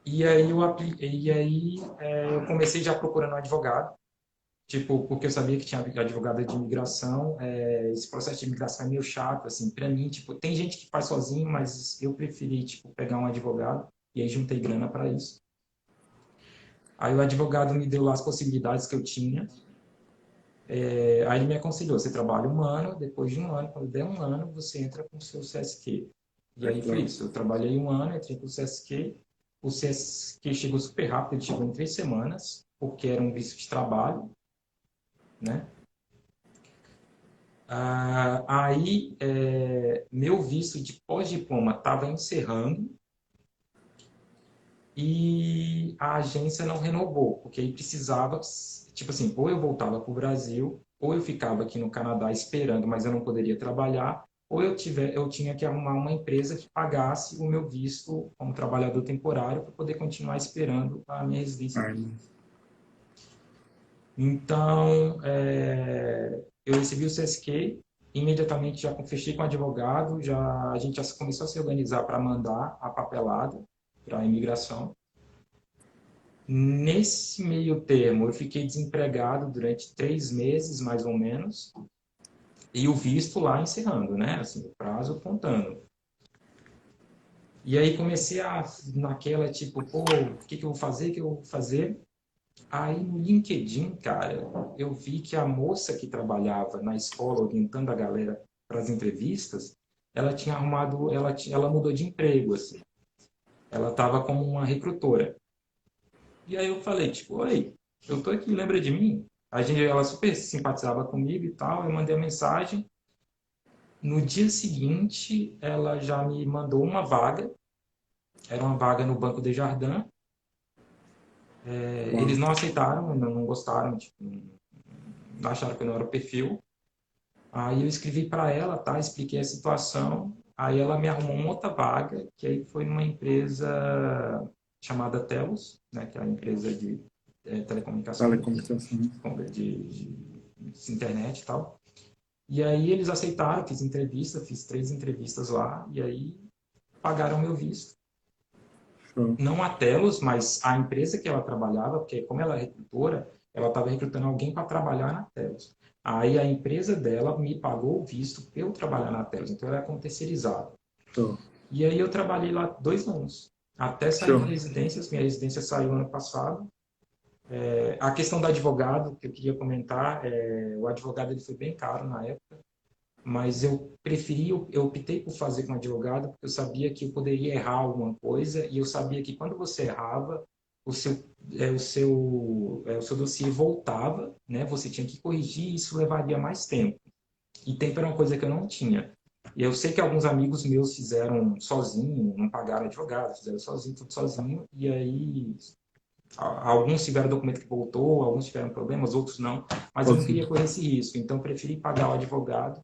E aí eu comecei já procurando um advogado. Tipo, porque eu sabia que tinha advogada de imigração, esse processo de imigração é meio chato, assim, para mim, tipo, tem gente que faz sozinho, mas eu preferi, tipo, pegar um advogado, e aí juntei grana para isso. Aí o advogado me deu lá as possibilidades que eu tinha, aí ele me aconselhou, você trabalha um ano, depois de um ano, quando der um ano, você entra com o seu CSQ. E aí foi Legal. isso, eu trabalhei um ano, entrei com o CSQ chegou super rápido, ele chegou em 3 semanas, porque era um visto de trabalho, né? Aí, meu visto de pós-diploma estava encerrando e a agência não renovou, porque aí precisava, tipo assim, ou eu voltava para o Brasil, ou eu ficava aqui no Canadá esperando, mas eu não poderia trabalhar, ou eu tinha que arrumar uma empresa que pagasse o meu visto como trabalhador temporário para poder continuar esperando a minha residência aqui. Ai, Então, eu recebi o CSQ, imediatamente já fechei com o advogado, a gente já começou a se organizar para mandar a papelada para a imigração. Nesse meio termo, eu fiquei desempregado durante 3 meses, mais ou menos, e o visto lá encerrando, né? Assim, o prazo contando. E aí comecei naquela, tipo, pô, o que que eu vou fazer, o que eu vou fazer? Aí no LinkedIn, cara, eu vi que a moça que trabalhava na escola orientando a galera para as entrevistas, ela tinha arrumado, ela mudou de emprego, assim. Ela estava como uma recrutora. E aí eu falei, tipo, oi, eu tô aqui, lembra de mim? Ela super simpatizava comigo e tal, eu mandei a mensagem. No dia seguinte, ela já me mandou uma vaga, era uma vaga no Banco Desjardins. Eles uau. não aceitaram, não gostaram, tipo, acharam que eu não era o perfil. Aí eu escrevi para ela, tá? Expliquei a situação. Aí ela me arrumou uma outra vaga, que aí foi numa empresa chamada Telos, né? Que é uma empresa de telecomunicações, Telecomunicação. de internet e tal. E aí eles aceitaram, fiz entrevista, fiz 3 entrevistas lá, e aí pagaram meu visto. Show. Não a Telos, mas a empresa que ela trabalhava, porque como ela é recrutora, ela estava recrutando alguém para trabalhar na Telos. Aí a empresa dela me pagou o visto para eu trabalhar na Telos, então ela era como terceirizado. Show. E aí eu trabalhei lá 2 anos, até sair Show. minha residência saiu ano passado. A questão do advogado, que eu queria comentar, o advogado ele foi bem caro na época, mas eu optei por fazer com advogado porque eu sabia que eu poderia errar alguma coisa e eu sabia que quando você errava, o seu, o seu dossiê voltava, né? Você tinha que corrigir e isso levaria mais tempo. E tempo era uma coisa que eu não tinha. E eu sei que alguns amigos meus fizeram sozinho, não pagaram advogado, fizeram sozinho, tudo sozinho, e aí alguns tiveram documento que voltou, alguns tiveram problemas, outros não, mas eu não queria correr esse risco, então eu preferi pagar o advogado.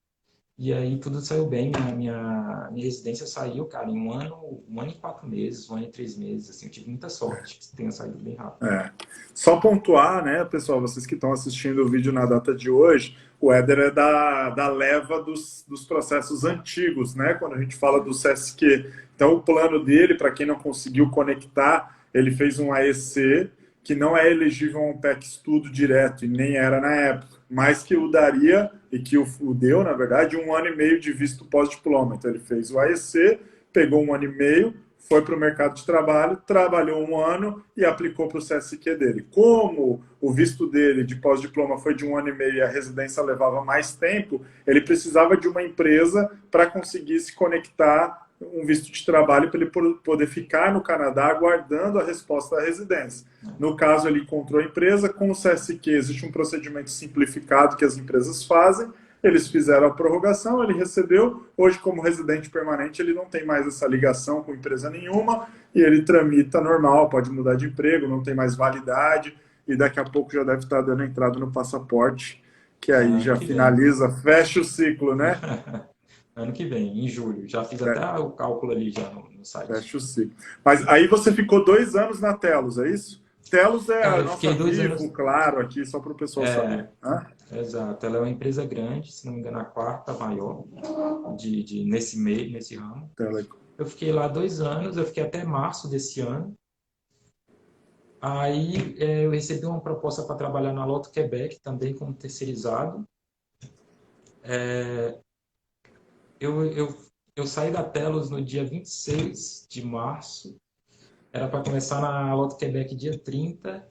E aí tudo saiu bem, minha residência saiu, cara, em 1 ano e 4 meses, 1 ano e 3 meses, assim, eu tive muita sorte que tenha saído bem rápido. É. Só pontuar, né, pessoal, vocês que estão assistindo o vídeo na data de hoje, o Éder é da leva dos processos antigos, né, quando a gente fala do CSQ. Então, o plano dele, para quem não conseguiu conectar, ele fez um AEC, que não é elegível a um PEC estudo direto, e nem era na época, mas que o daria, e que o deu, na verdade, 1 ano e meio de visto pós-diploma. Então, ele fez o AEC, pegou 1 ano e meio, foi para o mercado de trabalho, trabalhou 1 ano e aplicou para o CSQ dele. Como o visto dele de pós-diploma foi de 1 ano e meio e a residência levava mais tempo, ele precisava de uma empresa para conseguir se conectar um visto de trabalho para ele poder ficar no Canadá aguardando a resposta da residência. No caso, ele encontrou a empresa, com o CSQ existe um procedimento simplificado que as empresas fazem, eles fizeram a prorrogação, ele recebeu. Hoje, como residente permanente, ele não tem mais essa ligação com empresa nenhuma e ele tramita normal, pode mudar de emprego, não tem mais validade e daqui a pouco já deve estar dando entrada no passaporte, que aí já Que vem. finaliza, fecha o ciclo, né? Ano que vem, em julho. Já fiz até o cálculo ali já no site. Fecha o ciclo. Mas aí você ficou 2 anos na Telos, é isso? Telos é Cara, a eu nossa fiquei dois Vivo, anos. claro, aqui, só para o pessoal saber. Hã? Exato, ela é uma empresa grande, se não me engano, a quarta maior nesse meio, nesse ramo. Telecom. Eu fiquei lá 2 anos, eu fiquei até março desse ano. Aí eu recebi uma proposta para trabalhar na Loto Quebec, também como terceirizado. Eu, eu, eu saí da Telos no dia 26 de março, era para começar na Loto Quebec dia 30.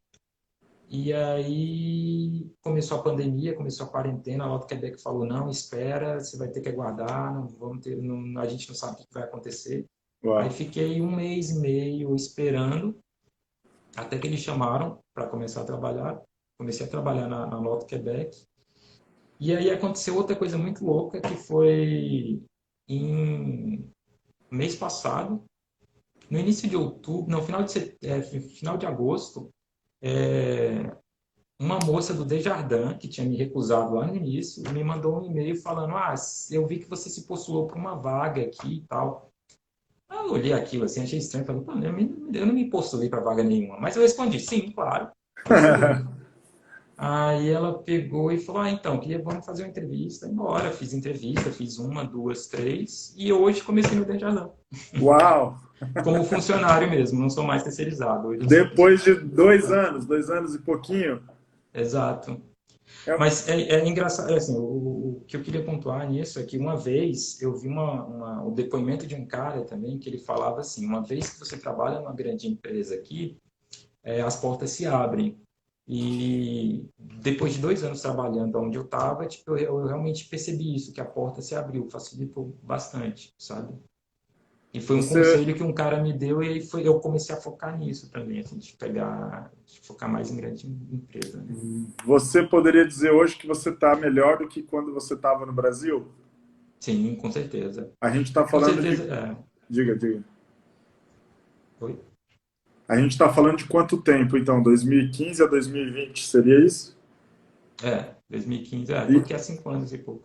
E aí começou a pandemia, começou a quarentena, a Loto Quebec falou, não, espera, você vai ter que aguardar, não vamos ter, a gente não sabe o que vai acontecer. Aí Uau. fiquei 1 mês e meio esperando, até que eles chamaram para começar a trabalhar. Comecei a trabalhar na Loto Quebec. E aí aconteceu outra coisa muito louca, que foi em mês passado, no início de outubro, no final de agosto, uma moça do Desjardins, que tinha me recusado lá no início, me mandou um e-mail falando: Ah, eu vi que você se postulou para uma vaga aqui e tal. Aí eu olhei aquilo assim, achei estranho, falei: Pô, eu não me postulei para vaga nenhuma. Mas eu respondi: Sim, claro, postulei. Aí ela pegou e falou: Ah, então, vamos fazer uma entrevista. Embora, fiz entrevista, fiz 1, 2, 3, e hoje comecei no Desjardins. Uau! Como funcionário mesmo, não sou mais terceirizado. Hoje eu sou Depois de funcionário. 2 anos, 2 anos e pouquinho. Exato. É, Mas é engraçado, assim, o que eu queria pontuar nisso é que uma vez eu vi o depoimento de um cara também que ele falava assim, uma vez que você trabalha numa grande empresa aqui, as portas se abrem. E depois de 2 anos trabalhando onde eu estava, tipo, eu realmente percebi isso, que a porta se abriu, facilitou bastante, sabe? E foi um você, conselho que um cara me deu e aí eu comecei a focar nisso também, assim, de focar mais em grande empresa, né? você poderia dizer hoje que você está melhor do que quando você estava no Brasil? Sim, com certeza. A gente está Com falando certeza, de. Diga, diga. Foi. A gente está falando de quanto tempo, então? 2015 a 2020, seria isso? 2015, tô E, aqui há 5 anos e pouco.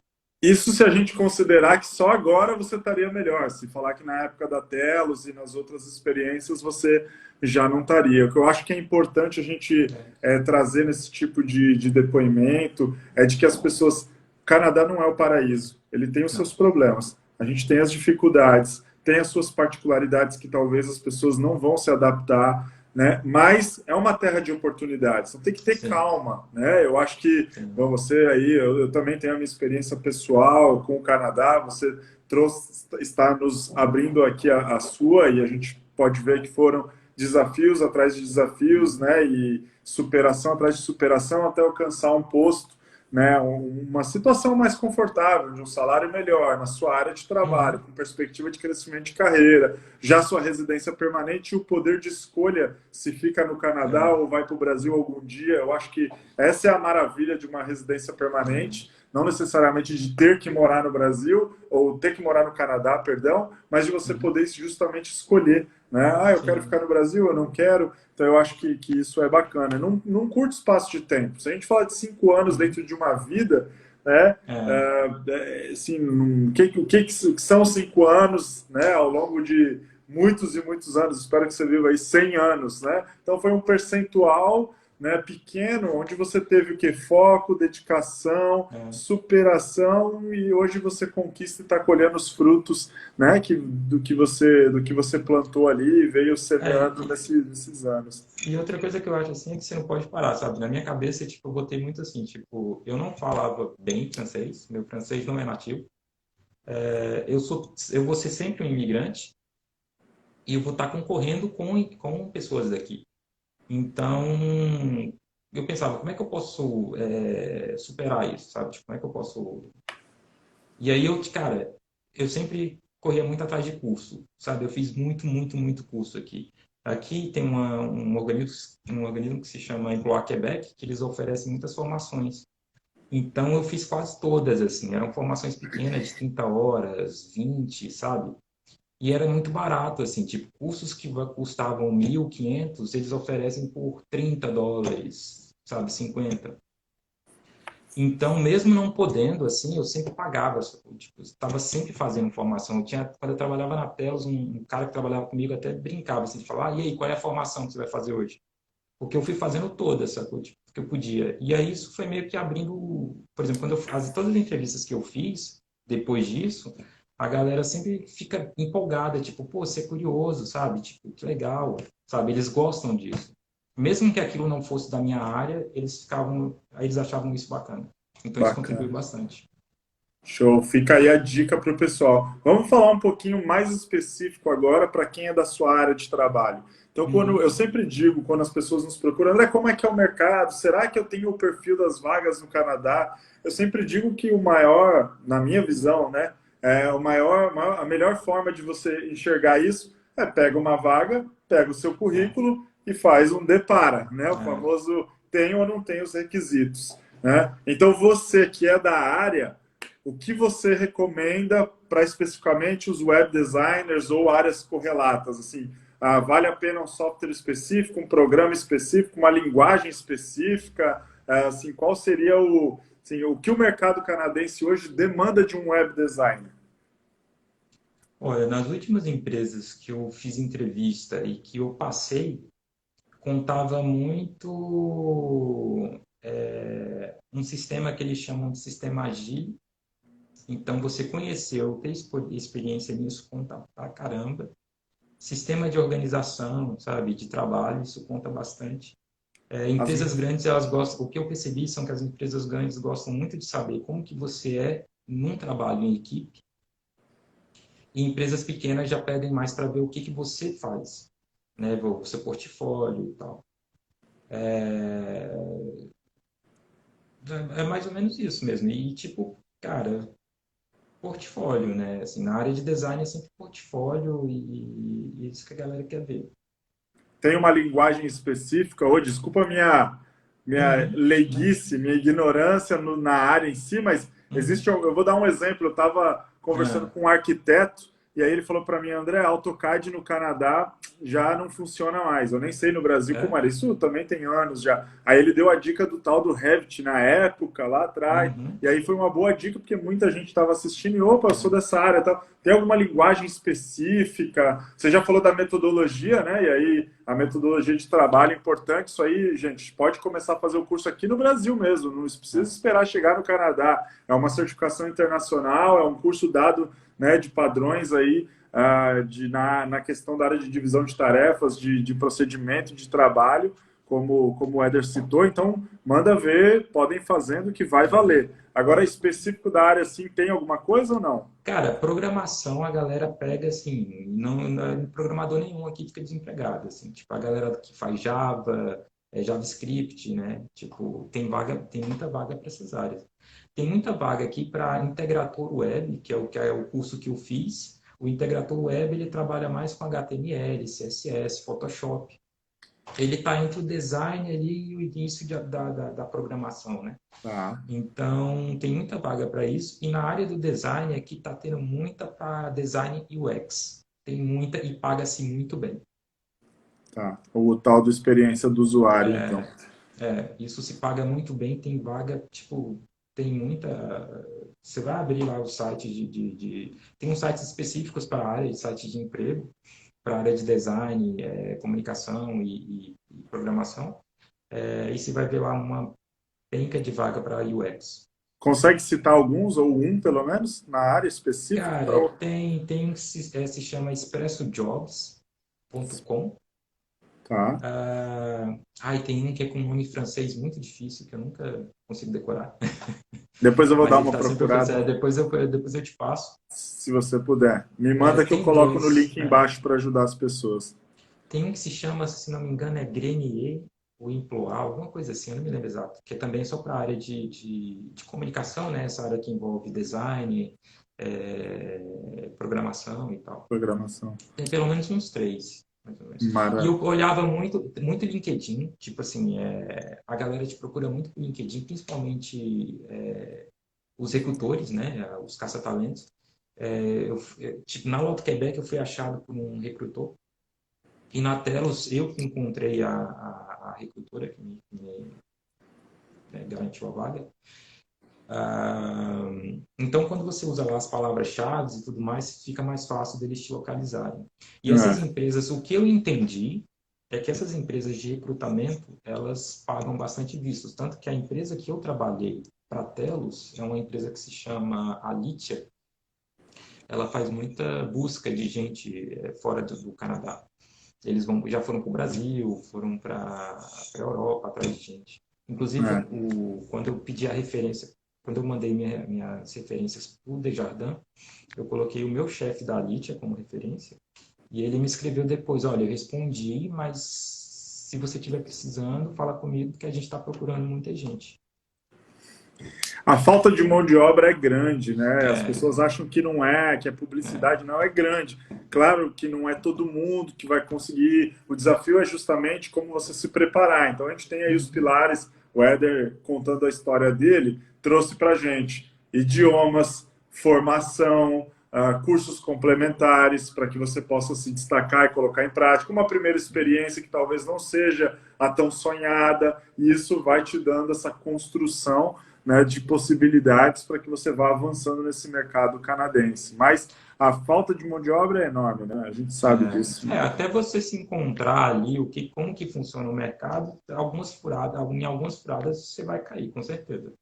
Isso se a gente considerar que só agora você estaria melhor. Se falar que na época da Telos e nas outras experiências você já não estaria. O que eu acho que é importante a gente É, trazer nesse tipo de depoimento é de que as pessoas. O Canadá não é o paraíso. Ele tem os seus não, problemas. A gente tem as dificuldades, tem as suas particularidades que talvez as pessoas não vão se adaptar, né? Mas é uma terra de oportunidades. Então tem que ter sim, calma, né? Eu acho que sim, bom, você aí, eu também tenho a minha experiência pessoal com o Canadá, você trouxe, está nos abrindo aqui a sua e a gente pode ver que foram desafios atrás de desafios, né? E superação atrás de superação até alcançar um posto, né? Uma situação mais confortável, de um salário melhor na sua área de trabalho, uhum, com perspectiva de crescimento de carreira, já sua residência permanente e o poder de escolha se fica no Canadá é, ou vai para o Brasil algum dia. Eu acho que essa é a maravilha de uma residência é, permanente, não necessariamente de ter que morar no Brasil ou ter que morar no Canadá, perdão, mas de você uhum, poder justamente escolher, né? Ah, eu quero sim, ficar no Brasil, eu não quero. Então eu acho que isso é bacana. Num curto espaço de tempo, se a gente fala de 5 anos uhum, dentro de uma vida, né? é, Assim, o que são 5 anos, né? Ao longo de muitos e muitos anos, espero que você viva aí 100 anos, né? Então foi um percentual, né, pequeno, onde você teve o que? Foco, dedicação, é. superação e hoje você conquista e está colhendo os frutos, né, do que você plantou ali e veio semeando É, nesses anos. e outra coisa que eu acho assim é que você não pode parar, sabe? Na minha cabeça, tipo, eu botei muito assim, tipo, eu não falava bem francês, meu francês não é nativo. Eu vou ser sempre um imigrante e eu vou estar concorrendo com pessoas daqui. Então, eu pensava, como é que eu posso superar isso, sabe? Tipo, como é que eu posso... E aí cara, eu sempre corria muito atrás de curso, sabe? Eu fiz muito, muito, muito curso aqui. Aqui tem um organismo que se chama Emploa Quebec, que eles oferecem muitas formações. Então, eu fiz quase todas, assim. Eram formações pequenas, de 30 horas, 20, sabe? E era muito barato, assim. Tipo, cursos que custavam 1.500, eles oferecem por US$ 30, sabe? 50. Então, mesmo não podendo, assim, eu sempre pagava. Tipo, estava sempre fazendo formação. Quando eu trabalhava na Telos, um cara que trabalhava comigo até brincava, assim, de falar, e aí, qual é a formação que você vai fazer hoje? Porque eu fui fazendo toda, sacou? Tipo, que eu podia. E aí isso foi meio que abrindo, por exemplo, quando todas as entrevistas que eu fiz depois disso, a galera sempre fica empolgada, tipo, pô, você é curioso, sabe? Tipo, que legal, sabe? Eles gostam disso. Mesmo que aquilo não fosse da minha área, eles achavam isso bacana. Então isso contribui Bacana. bastante. Show. Fica aí a dica para o pessoal. Vamos falar um pouquinho mais específico agora para quem é da sua área de trabalho. Então, quando Uhum. eu sempre digo, quando as pessoas nos procuram, André, como é que é o mercado? Será que eu tenho o perfil das vagas no Canadá? Eu sempre digo que o maior, na minha visão, né, a melhor forma de você enxergar isso é pega uma vaga, pega o seu É, currículo e faz um depara, né? O é. famoso tem ou não tem os requisitos, né? Então, você que é da área, o que você recomenda para especificamente os web designers ou áreas correlatas? Assim, vale a pena um software específico, um programa específico, uma linguagem específica? Assim, qual seria o que o mercado canadense hoje demanda de um web designer? Olha, nas últimas empresas que eu fiz entrevista e que eu passei, contava muito um sistema que eles chamam de sistema Agile. Então, você conheceu, ter experiência nisso conta pra caramba. Sistema de organização, sabe, de trabalho, isso conta bastante. As, Empresas grandes, elas gostam, o que eu percebi são que as empresas grandes gostam muito de saber como que você é num trabalho em equipe, e empresas pequenas já pedem mais para ver o que que você faz, né, o seu portfólio e tal. É mais ou menos isso mesmo. E, tipo, cara, portfólio, né? Assim, na área de design é sempre portfólio e isso que a galera quer ver. tem uma linguagem específica, ou desculpa a minha Uhum, né? leiguice, minha ignorância na área em si, mas Uhum, existe, eu vou dar um exemplo, eu estava conversando é, com um arquiteto E aí ele falou para mim, André, AutoCAD no Canadá já não funciona mais. Eu nem sei no Brasil como É? era. Isso também tem anos já. Aí ele deu a dica do tal do Revit na época, lá atrás. Uhum. E aí foi uma boa dica, porque muita gente estava assistindo e, opa, eu sou dessa área. Tá? Tem alguma linguagem específica? Você já falou da metodologia, né? E aí a metodologia de trabalho é importante. Isso aí, gente, pode começar a fazer o curso aqui no Brasil mesmo. Não precisa É. esperar chegar no Canadá. É uma certificação internacional, é um curso dado, né, de padrões aí, na questão da área de divisão de tarefas, de procedimento de trabalho, como o Éder citou. Então, manda ver, podem fazendo que vai valer. Agora, específico da área, assim, tem alguma coisa ou não? Cara, programação a galera pega assim, não é programador nenhum aqui fica desempregado, assim, tipo a galera que faz Java, JavaScript, né? Tipo, tem vaga, tem muita vaga para essas áreas. Tem muita vaga aqui para integrator web, que é o curso que eu fiz. O integrator web ele trabalha mais com HTML, CSS, Photoshop. Ele está entre o design ali e o início da programação, né? Tá, Então, tem muita vaga para isso. E na área do design, aqui está tendo muita para design UX. Tem muita e paga-se muito bem. tá. O tal do experiência do usuário, então. Isso se paga muito bem. Tem vaga, tipo, tem muita. Você vai abrir lá o site tem uns sites específicos para a área de site de emprego, para a área de design, comunicação e programação. E você vai ver lá uma penca de vaga para UX. Consegue citar alguns, ou um pelo menos, na área específica? Cara, tem um que se chama expressojobs.com. Tá. E tem um que é com um nome francês muito difícil, que eu nunca consigo decorar. Depois eu vou Mas dar ele uma está sempre procurada, oferecendo. Depois eu te passo. se você puder. Me manda que eu Tem coloco no dois. link embaixo para ajudar as pessoas. Tem um que se chama, se não me engano, é Grenier ou Imploar, alguma coisa assim, eu não me lembro exato. Que é também só para a área de comunicação, né? Essa área que envolve design, programação e tal. Programação. Tem pelo menos uns três, mais ou menos. E eu Maravilha. olhava muito, muito LinkedIn, tipo assim, a galera te procura muito por LinkedIn, principalmente os recrutores, né, os caça-talentos. Tipo, na Auto Quebec eu fui achado por um recrutor e na Telos eu que encontrei a recrutora que me garantiu a vaga. Então, quando você usa lá as palavras-chave e tudo mais, fica mais fácil deles te localizarem. E essas É. empresas, o que eu entendi é que essas empresas de recrutamento, elas pagam bastante vistos. Tanto que a empresa que eu trabalhei para a Telos é uma empresa que se chama Alitia. Ela faz muita busca de gente fora do Canadá. Eles já foram para o Brasil, foram para a Europa atrás de gente. Inclusive, É. quando eu pedi a referência, quando eu mandei minhas referências para o Desjardins, eu coloquei o meu chefe da Alitia como referência e ele me escreveu depois, olha, eu respondi, mas se você estiver precisando, fala comigo que a gente está procurando muita gente. A falta de mão de obra é grande, né? As É, pessoas acham que não é, que é é, publicidade, não é grande. Claro que não é todo mundo que vai conseguir. O desafio é justamente como você se preparar. Então a gente tem aí os uhum, pilares. O Éder, contando a história dele, trouxe para gente idiomas, formação, cursos complementares para que você possa se destacar e colocar em prática. Uma primeira experiência que talvez não seja a tão sonhada, e isso vai te dando essa construção, né, de possibilidades para que você vá avançando nesse mercado canadense. Mas a falta de mão de obra é enorme, né? A gente sabe disso. até você se encontrar ali como que funciona o mercado, em algumas furadas você vai cair, com certeza.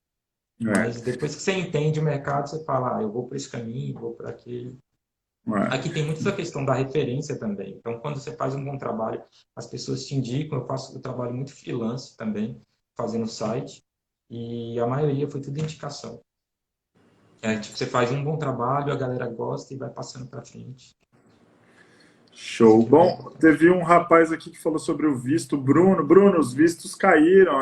É, Mas depois que você entende o mercado, você fala, eu vou para esse caminho, vou para aquele. é. Aqui tem muito essa questão da referência também. Então, quando você faz um bom trabalho, as pessoas te indicam. Eu trabalho muito freelance também, fazendo site, e a maioria foi tudo indicação. Tipo, você faz um bom trabalho, a galera gosta e vai passando para frente. Isso Show. que é mais Bom, importante. teve um rapaz aqui que falou sobre o visto, Bruno. Bruno, os vistos caíram,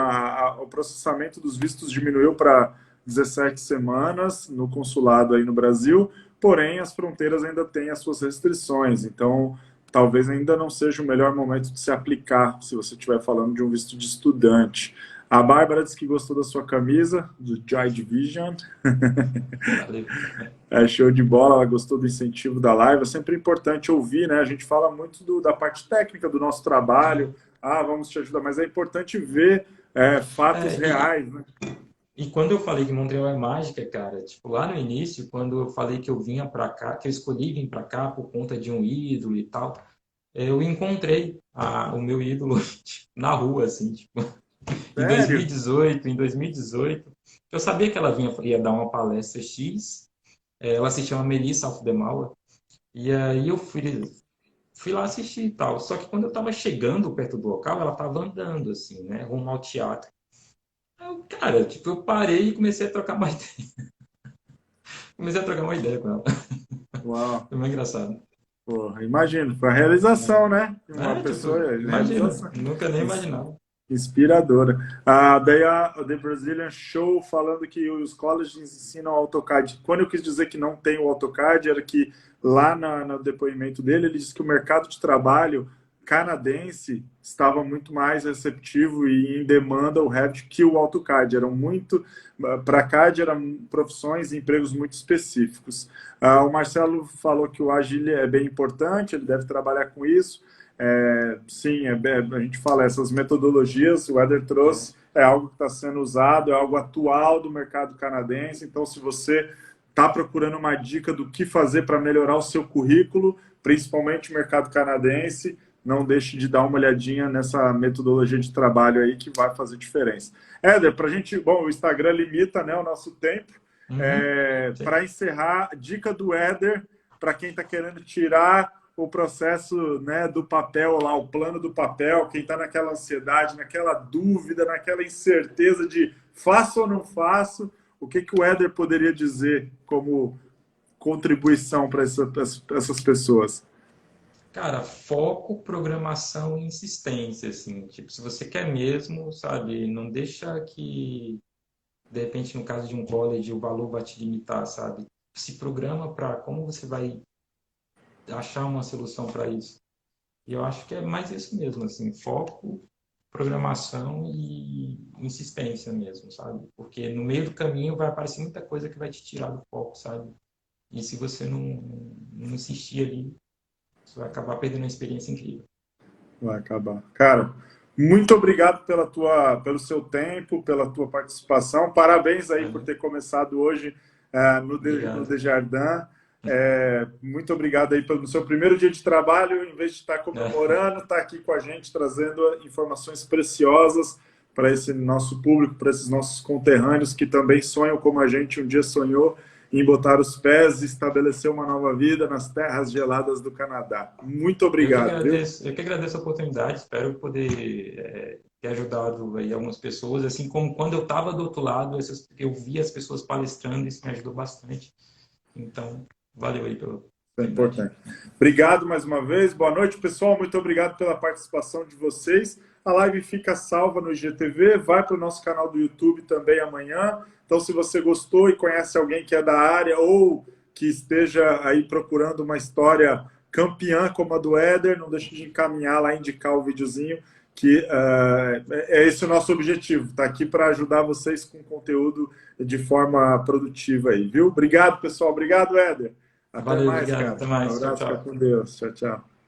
o processamento dos vistos diminuiu para 17 semanas no consulado aí no Brasil, porém as fronteiras ainda têm as suas restrições, então talvez ainda não seja o melhor momento de se aplicar se você estiver falando de um visto de estudante. A Bárbara disse que gostou da sua camisa, do Joy Division. Valeu. É show de bola, ela gostou do incentivo da live. É sempre importante ouvir, né? A gente fala muito da parte técnica do nosso trabalho. Sim. Ah, vamos te ajudar, mas é importante ver fatos É, reais, né? e quando eu falei que Montreal é mágica, cara, tipo, lá no início, quando eu falei que eu vinha pra cá, que eu escolhi vir pra cá por conta de um ídolo e tal, eu encontrei o meu ídolo tipo, na rua, assim, tipo, Sério? em 2018, eu sabia que ela ia dar uma palestra X, ela se chama Melissa Auf der Mauer, e aí eu fui lá assistir e tal. Só que quando eu estava chegando perto do local, ela estava andando, assim, né, rumo ao teatro. Cara, tipo, eu parei e comecei a trocar uma ideia. Comecei a trocar uma ideia com ela. Uau. Foi muito engraçado. Pô, imagino, foi a realização, né? Uma Tipo, pessoa, imagina, realização. nunca nem imaginava. Inspiradora. Ah, daí a The Brazilian Show falando que os colleges ensinam AutoCAD. Quando eu quis dizer que não tem o AutoCAD, era que lá no depoimento dele, ele disse que o mercado de trabalho canadense estava muito mais receptivo e em demanda o Revit que o AutoCAD. Eram muito, para CAD eram profissões e empregos muito específicos. Ah, o Marcelo falou que o Agile é bem importante, ele deve trabalhar com isso. Sim, a gente fala essas metodologias, o Éder trouxe, é algo que está sendo usado, é algo atual do mercado canadense. Então, se você está procurando uma dica do que fazer para melhorar o seu currículo, principalmente o mercado canadense, não deixe de dar uma olhadinha nessa metodologia de trabalho aí que vai fazer diferença. Éder, para a gente, bom, o Instagram limita, né, o nosso tempo. Uhum, Para sim. encerrar, dica do Éder para quem está querendo tirar o processo, né, do papel lá, o plano do papel, quem está naquela ansiedade, naquela dúvida, naquela incerteza de faço ou não faço, o que o Éder poderia dizer como contribuição para essas pessoas? Cara, foco, programação e insistência, assim. Tipo, se você quer mesmo, sabe, não deixa que, de repente, no caso de um college, o valor vai te limitar, sabe? Se programa para como você vai achar uma solução para isso. E eu acho que é mais isso mesmo, assim, foco, programação e insistência mesmo, sabe? Porque no meio do caminho vai aparecer muita coisa que vai te tirar do foco, sabe? E se você não insistir ali, você vai acabar perdendo uma experiência incrível. Vai acabar. Cara, muito obrigado pelo seu tempo, pela tua participação. Parabéns aí por Valeu. ter começado hoje no Obrigado. Desjardins. Muito obrigado aí pelo seu primeiro dia de trabalho. Em vez de estar comemorando, está aqui com a gente trazendo informações preciosas para esse nosso público, para esses nossos conterrâneos que também sonham como a gente um dia sonhou em botar os pés e estabelecer uma nova vida nas terras geladas do Canadá. Muito obrigado, viu? Eu que agradeço a oportunidade, espero poder ter ajudado aí algumas pessoas, assim como quando eu estava do outro lado, eu vi as pessoas palestrando, isso me ajudou bastante. Então, valeu aí pela É oportunidade. importante. Obrigado mais uma vez. Boa noite, pessoal. Muito obrigado pela participação de vocês. A live fica salva no IGTV, vai para o nosso canal do YouTube também amanhã. Então, se você gostou e conhece alguém que é da área ou que esteja aí procurando uma história campeã como a do Éder, não deixe de encaminhar lá, indicar o videozinho, que é esse o nosso objetivo. Está aqui para ajudar vocês com conteúdo de forma produtiva aí, viu? Obrigado, pessoal. Obrigado, Éder. Até Valeu, mais, obrigado, cara. até Um mais, tchau, abraço, fica tchau. com Deus. Tchau, tchau.